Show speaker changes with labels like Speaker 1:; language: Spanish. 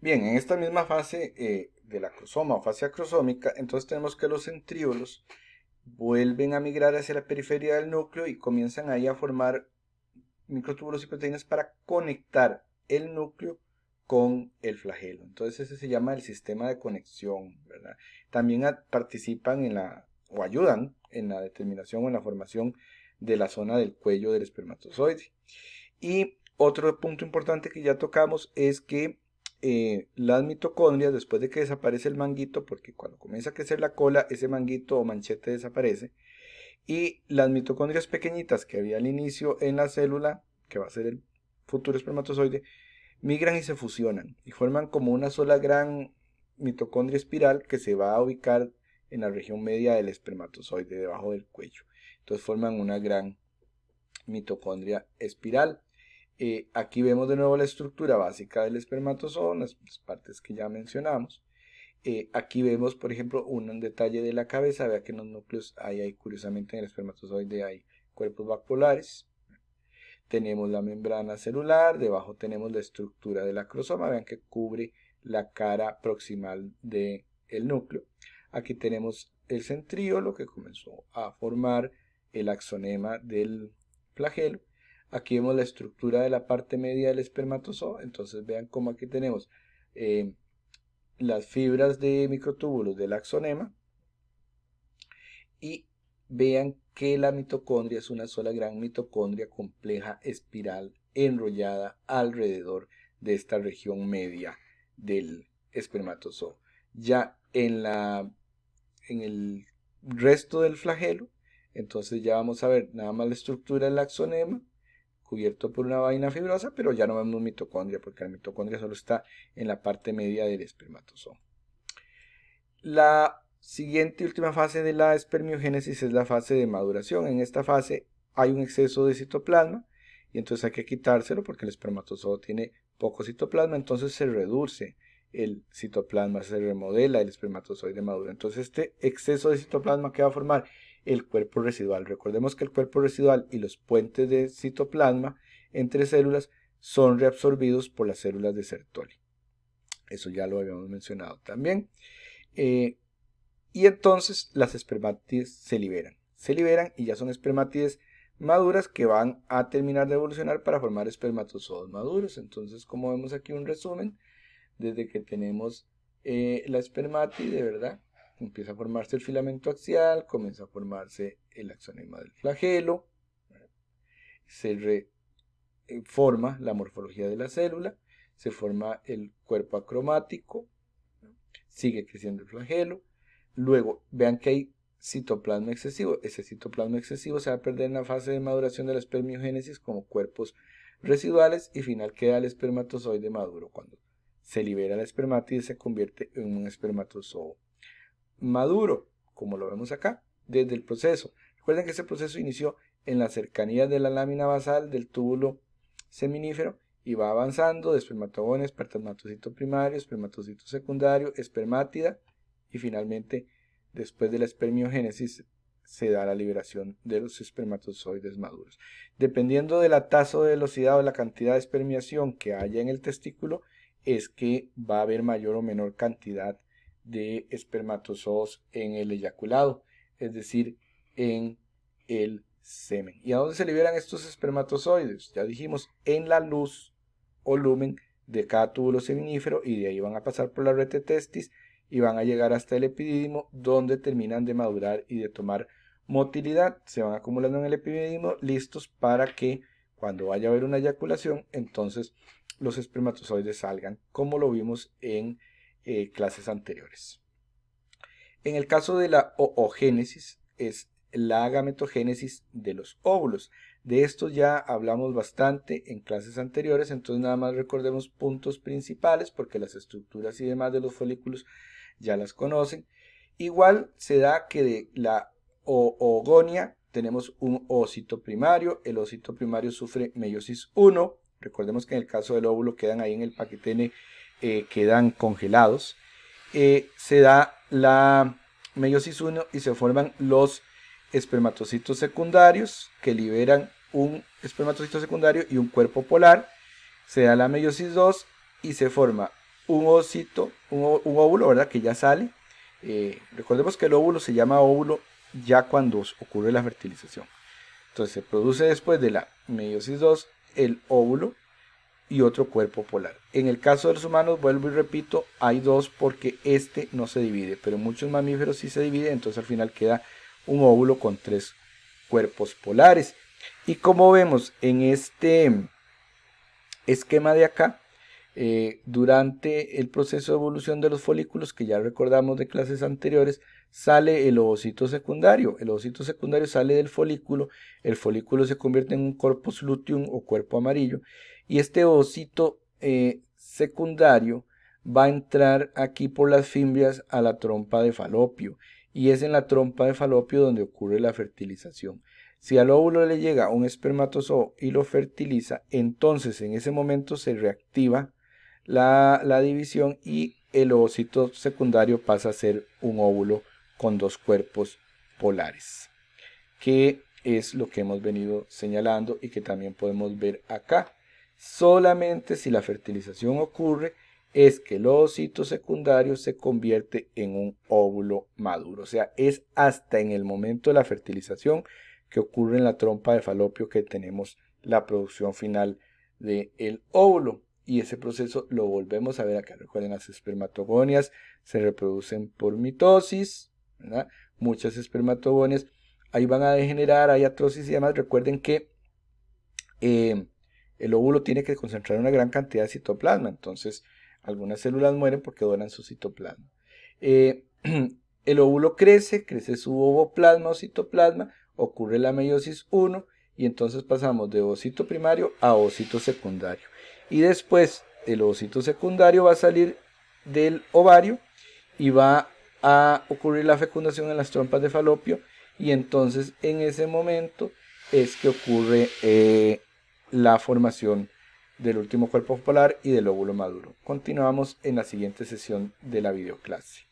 Speaker 1: Bien, en esta misma fase de la crosoma o fase acrosómica, entonces tenemos que los centríolos vuelven a migrar hacia la periferia del núcleo y comienzan ahí a formar microtúbulos y proteínas para conectar el núcleo con el flagelo. Entonces ese se llama el sistema de conexión, ¿verdad? También participan en o ayudan en la determinación o en la formación de la zona del cuello del espermatozoide. Y otro punto importante que ya tocamos es que las mitocondrias, después de que desaparece el manguito, porque cuando comienza a crecer la cola, ese manguito o manchete desaparece, y las mitocondrias pequeñitas que había al inicio en la célula, que va a ser el futuro espermatozoide, migran y se fusionan y forman como una sola gran mitocondria espiral que se va a ubicar en la región media del espermatozoide, debajo del cuello. Entonces forman una gran mitocondria espiral. Aquí vemos de nuevo la estructura básica del espermatozoide, las partes que ya mencionamos. Aquí vemos, por ejemplo, un detalle de la cabeza. Vea que en los núcleos hay curiosamente en el espermatozoide hay cuerpos vacuolares. Tenemos la membrana celular, debajo tenemos la estructura del acrosoma. Vean que cubre la cara proximal del núcleo. Aquí tenemos el centríolo que comenzó a formar el axonema del flagelo. Aquí vemos la estructura de la parte media del espermatozoide. Entonces vean cómo aquí tenemos las fibras de microtúbulos del axonema y vean que la mitocondria es una sola gran mitocondria compleja espiral enrollada alrededor de esta región media del espermatozoide. Ya en el resto del flagelo, entonces ya vamos a ver nada más la estructura del axonema cubierto por una vaina fibrosa, pero ya no vemos mitocondria porque la mitocondria solo está en la parte media del espermatozoide. La siguiente y última fase de la espermiogénesis es la fase de maduración. En esta fase hay un exceso de citoplasma y entonces hay que quitárselo porque el espermatozoide tiene poco citoplasma, entonces se reduce el citoplasma, se remodela el espermatozoide maduro. Entonces este exceso de citoplasma que va a formar el cuerpo residual. Recordemos que el cuerpo residual y los puentes de citoplasma entre células son reabsorbidos por las células de Sertoli. Eso ya lo habíamos mencionado también. Y entonces las espermátides se liberan y ya son espermátides maduras que van a terminar de evolucionar para formar espermatozoides maduros. Entonces, como vemos aquí un resumen, desde que tenemos la espermátide, ¿verdad? Empieza a formarse el filamento axial, comienza a formarse el axonema del flagelo, se forma la morfología de la célula, se forma el cuerpo acromático, sigue creciendo el flagelo. Luego, vean que hay citoplasma excesivo. Ese citoplasma excesivo se va a perder en la fase de maduración de la espermiogénesis como cuerpos residuales y final queda el espermatozoide maduro. Cuando se libera la espermátide se convierte en un espermatozoide maduro, como lo vemos acá, desde el proceso. Recuerden que ese proceso inició en las cercanías de la lámina basal del túbulo seminífero y va avanzando de espermatogones, espermatocito primario, espermatocito secundario, espermátida y finalmente después de la espermiogénesis se da la liberación de los espermatozoides maduros. Dependiendo de la tasa de velocidad o la cantidad de espermiación que haya en el testículo es que va a haber mayor o menor cantidad de espermatozoos en el eyaculado, es decir, en el semen. ¿Y a dónde se liberan estos espermatozoides? Ya dijimos, en la luz o lumen de cada túbulo seminífero y de ahí van a pasar por la rete testis y van a llegar hasta el epidídimo donde terminan de madurar y de tomar motilidad. Se van acumulando en el epidídimo listos para que cuando vaya a haber una eyaculación, entonces los espermatozoides salgan, como lo vimos en clases anteriores. En el caso de la oogénesis es la gametogénesis de los óvulos. De esto ya hablamos bastante en clases anteriores, entonces nada más recordemos puntos principales porque las estructuras y demás de los folículos ya las conocen. Igual se da que de la oogonia tenemos un ócito primario, el ócito primario sufre meiosis 1, recordemos que en el caso del óvulo quedan ahí en el paquete quedan congelados. Se da la meiosis 1 y se forman los espermatocitos secundarios que liberan un espermatocito secundario y un cuerpo polar. Se da la meiosis 2 y se forma un ovocito, un óvulo, ¿verdad? Que ya sale. Recordemos que el óvulo se llama óvulo ya cuando ocurre la fertilización. Entonces se produce después de la meiosis 2 el óvulo y otro cuerpo polar. En el caso de los humanos, vuelvo y repito, hay dos porque este no se divide, pero en muchos mamíferos sí se divide, entonces al final queda un óvulo con 3 cuerpos polares. Y como vemos en este esquema de acá, durante el proceso de evolución de los folículos, que ya recordamos de clases anteriores, sale el ovocito secundario. El ovocito secundario sale del folículo, el folículo se convierte en un corpus luteum o cuerpo amarillo, y este ovocito secundario va a entrar aquí por las fimbrias a la trompa de falopio, y es en la trompa de falopio donde ocurre la fertilización. Si al óvulo le llega un espermatozoo y lo fertiliza, entonces en ese momento se reactiva la división y el ovocito secundario pasa a ser un óvulo con 2 cuerpos polares, que es lo que hemos venido señalando y que también podemos ver acá. Solamente si la fertilización ocurre es que el ovocito secundario se convierte en un óvulo maduro. O sea, es hasta en el momento de la fertilización que ocurre en la trompa de falopio que tenemos la producción final del óvulo. Y ese proceso lo volvemos a ver acá. Recuerden, las espermatogonias se reproducen por mitosis, ¿verdad? Muchas espermatogonias ahí van a degenerar, hay atrosis y demás. Recuerden que el óvulo tiene que concentrar una gran cantidad de citoplasma, entonces algunas células mueren porque donan su citoplasma. El óvulo crece su ovoplasma o citoplasma, ocurre la meiosis 1 y entonces pasamos de ovocito primario a ovocito secundario. Y después el ovocito secundario va a salir del ovario y va a ocurrir la fecundación en las trompas de falopio, y entonces en ese momento es que ocurre la formación del último cuerpo polar y del óvulo maduro. Continuamos en la siguiente sesión de la videoclase.